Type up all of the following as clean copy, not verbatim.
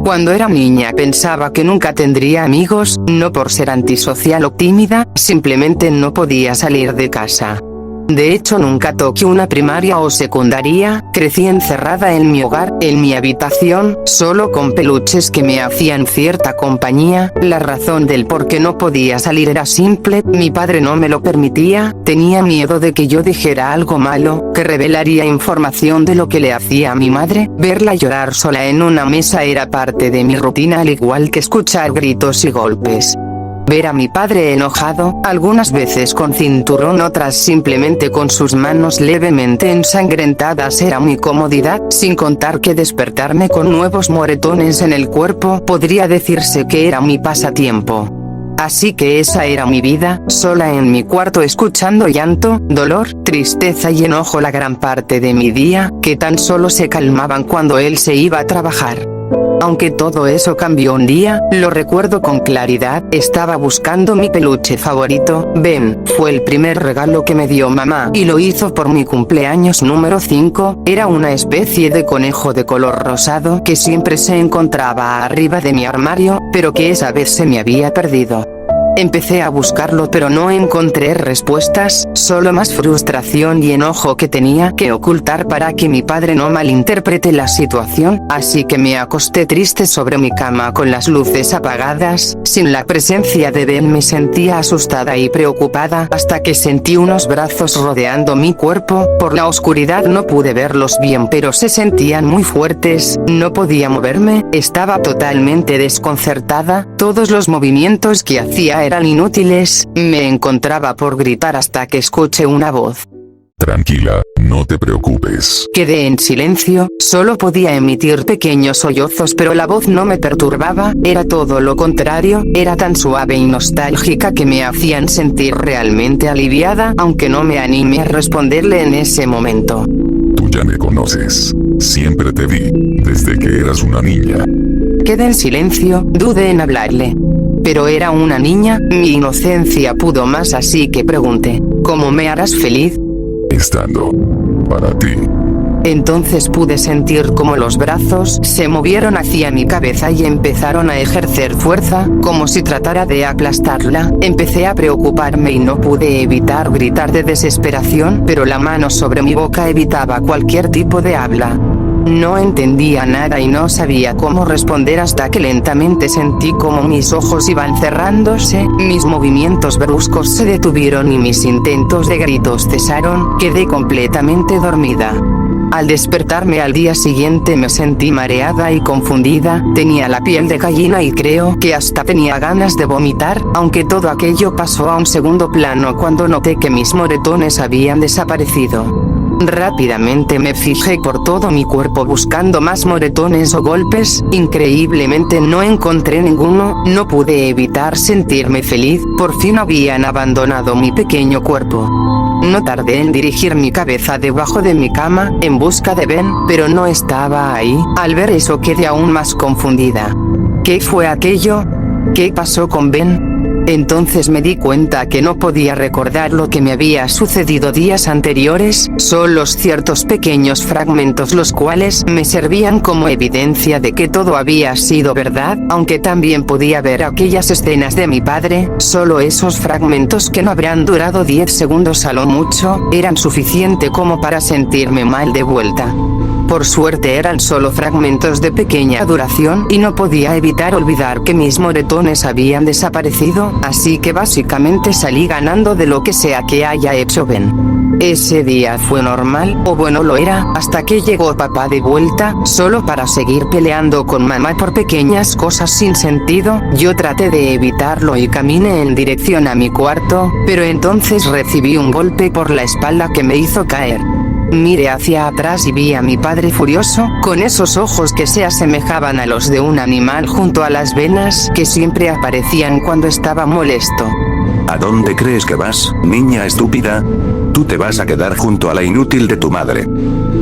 Cuando era niña pensaba que nunca tendría amigos, no por ser antisocial o tímida, simplemente no podía salir de casa. De hecho nunca toqué una primaria o secundaria, crecí encerrada en mi hogar, en mi habitación, solo con peluches que me hacían cierta compañía. La razón del por qué no podía salir era simple, mi padre no me lo permitía, tenía miedo de que yo dijera algo malo, que revelaría información de lo que le hacía a mi madre. Verla llorar sola en una mesa era parte de mi rutina, al igual que escuchar gritos y golpes. Ver a mi padre enojado, algunas veces con cinturón, otras simplemente con sus manos levemente ensangrentadas, era mi comodidad, sin contar que despertarme con nuevos moretones en el cuerpo podría decirse que era mi pasatiempo. Así que esa era mi vida, sola en mi cuarto escuchando llanto, dolor, tristeza y enojo la gran parte de mi día, que tan solo se calmaban cuando él se iba a trabajar. Aunque todo eso cambió un día, lo recuerdo con claridad, estaba buscando mi peluche favorito, Ben, fue el primer regalo que me dio mamá y lo hizo por mi cumpleaños número 5, era una especie de conejo de color rosado que siempre se encontraba arriba de mi armario, pero que esa vez se me había perdido. Empecé a buscarlo pero no encontré respuestas, solo más frustración y enojo que tenía que ocultar para que mi padre no malinterprete la situación, así que me acosté triste sobre mi cama con las luces apagadas. Sin la presencia de Ben me sentía asustada y preocupada hasta que sentí unos brazos rodeando mi cuerpo. Por la oscuridad no pude verlos bien pero se sentían muy fuertes, no podía moverme, estaba totalmente desconcertada, todos los movimientos que hacía eran inútiles, me encontraba por gritar hasta que escuché una voz. Tranquila, no te preocupes. Quedé en silencio, solo podía emitir pequeños sollozos pero la voz no me perturbaba, era todo lo contrario, era tan suave y nostálgica que me hacían sentir realmente aliviada, aunque no me animé a responderle en ese momento. Tú ya me conoces. Siempre te vi, desde que eras una niña. Quedé en silencio, dudé en hablarle. Pero era una niña, mi inocencia pudo más, así que pregunté, ¿cómo me harás feliz? Estando para ti. Entonces pude sentir cómo los brazos se movieron hacia mi cabeza y empezaron a ejercer fuerza, como si tratara de aplastarla. Empecé a preocuparme y no pude evitar gritar de desesperación, pero la mano sobre mi boca evitaba cualquier tipo de habla. No entendía nada y no sabía cómo responder hasta que lentamente sentí como mis ojos iban cerrándose, mis movimientos bruscos se detuvieron y mis intentos de gritos cesaron, quedé completamente dormida. Al despertarme al día siguiente me sentí mareada y confundida, tenía la piel de gallina y creo que hasta tenía ganas de vomitar, aunque todo aquello pasó a un segundo plano cuando noté que mis moretones habían desaparecido. Rápidamente me fijé por todo mi cuerpo buscando más moretones o golpes, increíblemente no encontré ninguno, no pude evitar sentirme feliz, por fin habían abandonado mi pequeño cuerpo. No tardé en dirigir mi cabeza debajo de mi cama, en busca de Ben, pero no estaba ahí. Al ver eso quedé aún más confundida. ¿Qué fue aquello? ¿Qué pasó con Ben? Entonces me di cuenta que no podía recordar lo que me había sucedido días anteriores, solo ciertos pequeños fragmentos los cuales me servían como evidencia de que todo había sido verdad, aunque también podía ver aquellas escenas de mi padre, solo esos fragmentos que no habrían durado 10 segundos a lo mucho, eran suficiente como para sentirme mal de vuelta. Por suerte eran solo fragmentos de pequeña duración y no podía evitar olvidar que mis moretones habían desaparecido, así que básicamente salí ganando de lo que sea que haya hecho Ben. Ese día fue normal, o bueno lo era, hasta que llegó papá de vuelta, solo para seguir peleando con mamá por pequeñas cosas sin sentido. Yo traté de evitarlo y caminé en dirección a mi cuarto, pero entonces recibí un golpe por la espalda que me hizo caer. Miré hacia atrás y vi a mi padre furioso, con esos ojos que se asemejaban a los de un animal junto a las venas que siempre aparecían cuando estaba molesto. ¿A dónde crees que vas, niña estúpida? Tú te vas a quedar junto a la inútil de tu madre.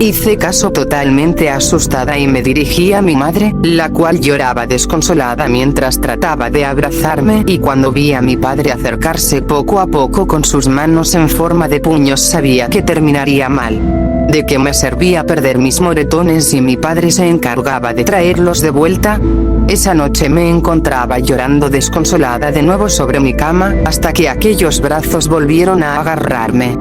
Hice caso totalmente asustada y me dirigí a mi madre, la cual lloraba desconsolada mientras trataba de abrazarme, y cuando vi a mi padre acercarse poco a poco con sus manos en forma de puños sabía que terminaría mal. ¿De qué me servía perder mis moretones si mi padre se encargaba de traerlos de vuelta? Esa noche me encontraba llorando desconsolada de nuevo sobre mi cama, hasta que aquellos brazos volvieron a agarrarme.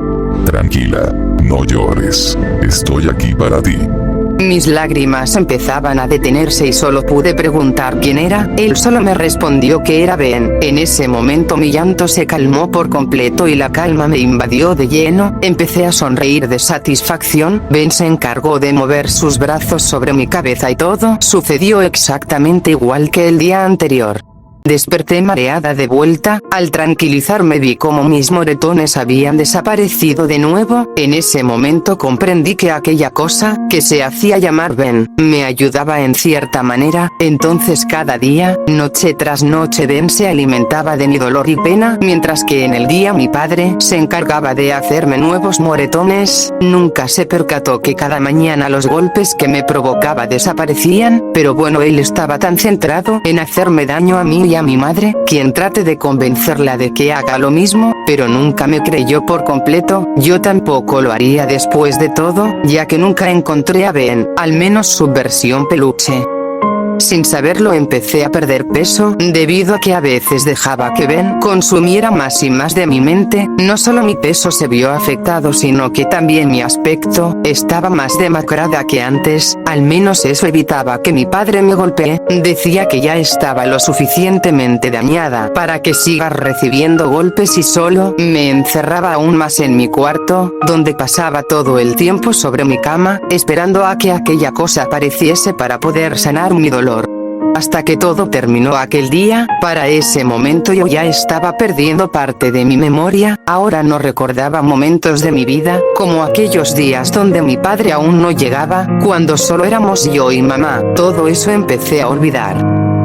Tranquila, no llores. Estoy aquí para ti. Mis lágrimas empezaban a detenerse y solo pude preguntar quién era. Él solo me respondió que era Ben. En ese momento mi llanto se calmó por completo y la calma me invadió de lleno. Empecé a sonreír de satisfacción. Ben se encargó de mover sus brazos sobre mi cabeza y todo sucedió exactamente igual que el día anterior. Desperté mareada de vuelta. Al tranquilizarme vi cómo mis moretones habían desaparecido de nuevo. En ese momento comprendí que aquella cosa, que se hacía llamar Ben, me ayudaba en cierta manera. Entonces cada día, noche tras noche, Ben se alimentaba de mi dolor y pena, mientras que en el día mi padre se encargaba de hacerme nuevos moretones. Nunca se percató que cada mañana los golpes que me provocaba desaparecían, pero bueno, él estaba tan centrado en hacerme daño a mí y a mi madre, quien trate de convencerla de que haga lo mismo, pero nunca me creyó por completo. Yo tampoco lo haría después de todo, ya que nunca encontré a Ben, al menos su versión peluche. Sin saberlo empecé a perder peso, debido a que a veces dejaba que Ben consumiera más y más de mi mente. No solo mi peso se vio afectado, sino que también mi aspecto estaba más demacrada que antes. Al menos eso evitaba que mi padre me golpee. Decía que ya estaba lo suficientemente dañada para que siga recibiendo golpes y solo me encerraba aún más en mi cuarto, donde pasaba todo el tiempo sobre mi cama, esperando a que aquella cosa apareciese para poder sanar mi dolor. Hasta que todo terminó aquel día. Para ese momento yo ya estaba perdiendo parte de mi memoria. Ahora no recordaba momentos de mi vida, como aquellos días donde mi padre aún no llegaba, cuando solo éramos yo y mamá. Todo eso empecé a olvidar.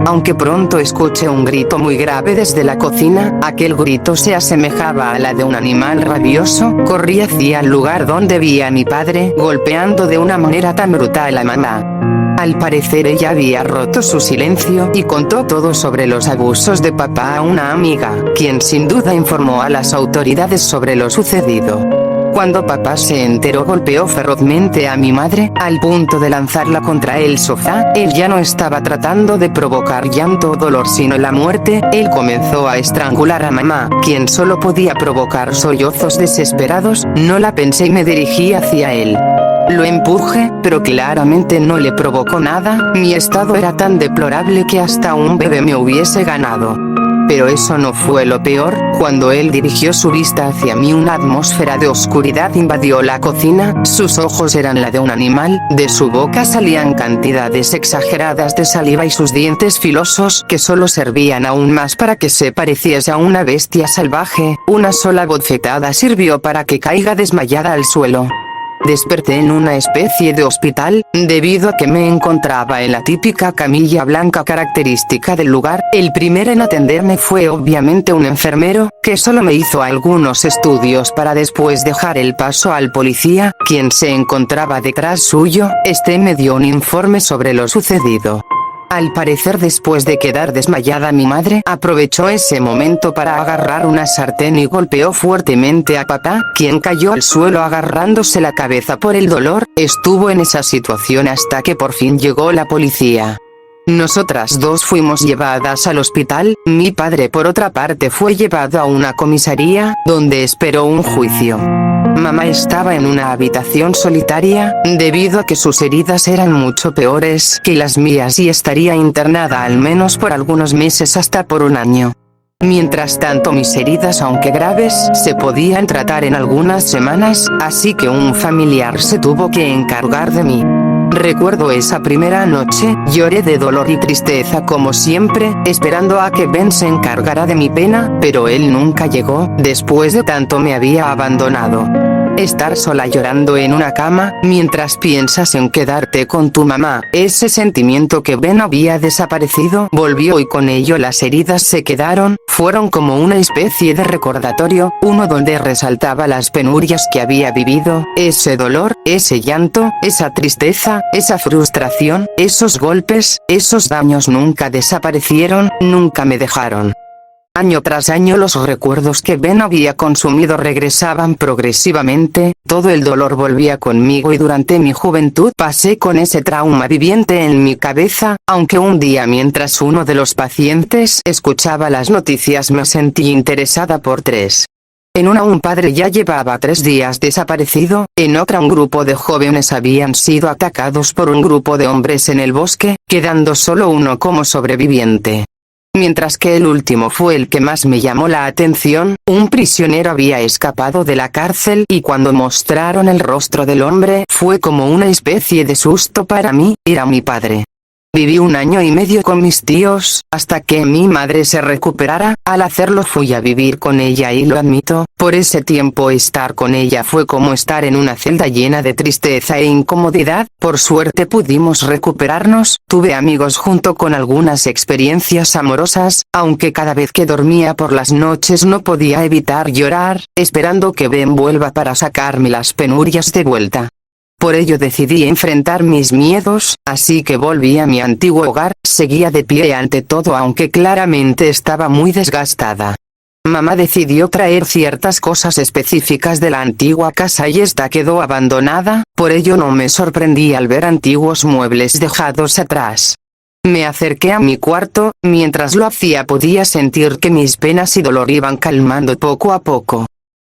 Aunque pronto escuché un grito muy grave desde la cocina. Aquel grito se asemejaba a la de un animal rabioso. Corrí hacia el lugar donde vi a mi padre golpeando de una manera tan brutal a mamá. Al parecer ella había roto su silencio y contó todo sobre los abusos de papá a una amiga, quien sin duda informó a las autoridades sobre lo sucedido. Cuando papá se enteró, golpeó ferozmente a mi madre, al punto de lanzarla contra el sofá. Él ya no estaba tratando de provocar llanto o dolor, sino la muerte. Él comenzó a estrangular a mamá, quien solo podía provocar sollozos desesperados. No la pensé y me dirigí hacia él. Lo empujé, pero claramente no le provocó nada. Mi estado era tan deplorable que hasta un bebé me hubiese ganado. Pero eso no fue lo peor. Cuando él dirigió su vista hacia mí, una atmósfera de oscuridad invadió la cocina. Sus ojos eran la de un animal, de su boca salían cantidades exageradas de saliva y sus dientes filosos, que solo servían aún más para que se pareciese a una bestia salvaje. Una sola bofetada sirvió para que caiga desmayada al suelo. Desperté en una especie de hospital, debido a que me encontraba en la típica camilla blanca característica del lugar. El primero en atenderme fue obviamente un enfermero, que solo me hizo algunos estudios para después dejar el paso al policía, quien se encontraba detrás suyo. Este me dio un informe sobre lo sucedido. Al parecer, después de quedar desmayada mi madre, aprovechó ese momento para agarrar una sartén y golpeó fuertemente a papá, quien cayó al suelo agarrándose la cabeza por el dolor. Estuvo en esa situación hasta que por fin llegó la policía. Nosotras dos fuimos llevadas al hospital. Mi padre, por otra parte, fue llevado a una comisaría, donde esperó un juicio. Mamá estaba en una habitación solitaria, debido a que sus heridas eran mucho peores que las mías y estaría internada al menos por algunos meses hasta por un año. Mientras tanto, mis heridas, aunque graves, se podían tratar en algunas semanas, así que un familiar se tuvo que encargar de mí. Recuerdo esa primera noche, lloré de dolor y tristeza como siempre, esperando a que Ben se encargara de mi pena, pero él nunca llegó. Después de tanto me había abandonado. Estar sola llorando en una cama, mientras piensas en quedarte con tu mamá. Ese sentimiento que Ben había desaparecido, volvió y con ello las heridas se quedaron. Fueron como una especie de recordatorio, uno donde resaltaba las penurias que había vivido, ese dolor, ese llanto, esa tristeza, esa frustración, esos golpes, esos daños nunca desaparecieron, nunca me dejaron. Año tras año los recuerdos que Ben había consumido regresaban progresivamente, todo el dolor volvía conmigo y durante mi juventud pasé con ese trauma viviente en mi cabeza, aunque un día mientras uno de los pacientes escuchaba las noticias me sentí interesada por tres. En una un padre ya llevaba 3 días desaparecido, en otra un grupo de jóvenes habían sido atacados por un grupo de hombres en el bosque, quedando solo uno como sobreviviente. Mientras que el último fue el que más me llamó la atención, un prisionero había escapado de la cárcel y cuando mostraron el rostro del hombre fue como una especie de susto para mí, era mi padre. Viví 1 año y medio con mis tíos, hasta que mi madre se recuperara. Al hacerlo fui a vivir con ella y lo admito, por ese tiempo estar con ella fue como estar en una celda llena de tristeza e incomodidad. Por suerte pudimos recuperarnos, tuve amigos junto con algunas experiencias amorosas, aunque cada vez que dormía por las noches no podía evitar llorar, esperando que Ben vuelva para sacarme las penurias de vuelta. Por ello decidí enfrentar mis miedos, así que volví a mi antiguo hogar, seguía de pie ante todo aunque claramente estaba muy desgastada. Mamá decidió traer ciertas cosas específicas de la antigua casa y esta quedó abandonada, por ello no me sorprendí al ver antiguos muebles dejados atrás. Me acerqué a mi cuarto, mientras lo hacía podía sentir que mis penas y dolor iban calmando poco a poco.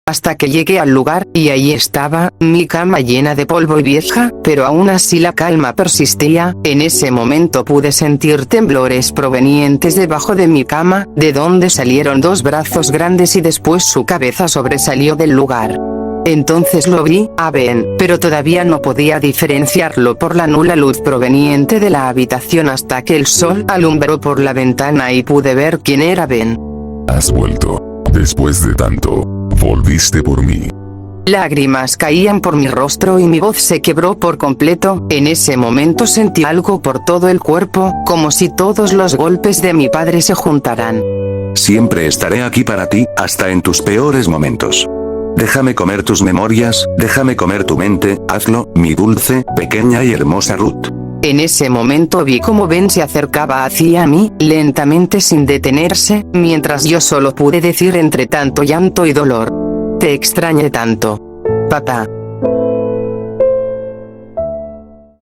Hasta que llegué al lugar, y ahí estaba, mi cama llena de polvo y vieja, pero aún así la calma persistía. En ese momento pude sentir temblores provenientes debajo de mi cama, de donde salieron 2 brazos grandes y después su cabeza sobresalió del lugar. Entonces lo vi, a Ben, pero todavía no podía diferenciarlo por la nula luz proveniente de la habitación hasta que el sol alumbró por la ventana y pude ver quién era Ben. Has vuelto. Después de tanto. Volviste por mí. Lágrimas caían por mi rostro y mi voz se quebró por completo. En ese momento sentí algo por todo el cuerpo, como si todos los golpes de mi padre se juntaran. Siempre estaré aquí para ti, hasta en tus peores momentos. Déjame comer tus memorias, déjame comer tu mente, hazlo, mi dulce, pequeña y hermosa Ruth. En ese momento vi cómo Ben se acercaba hacia mí, lentamente sin detenerse, mientras yo solo pude decir entre tanto llanto y dolor: te extrañé tanto. Papá.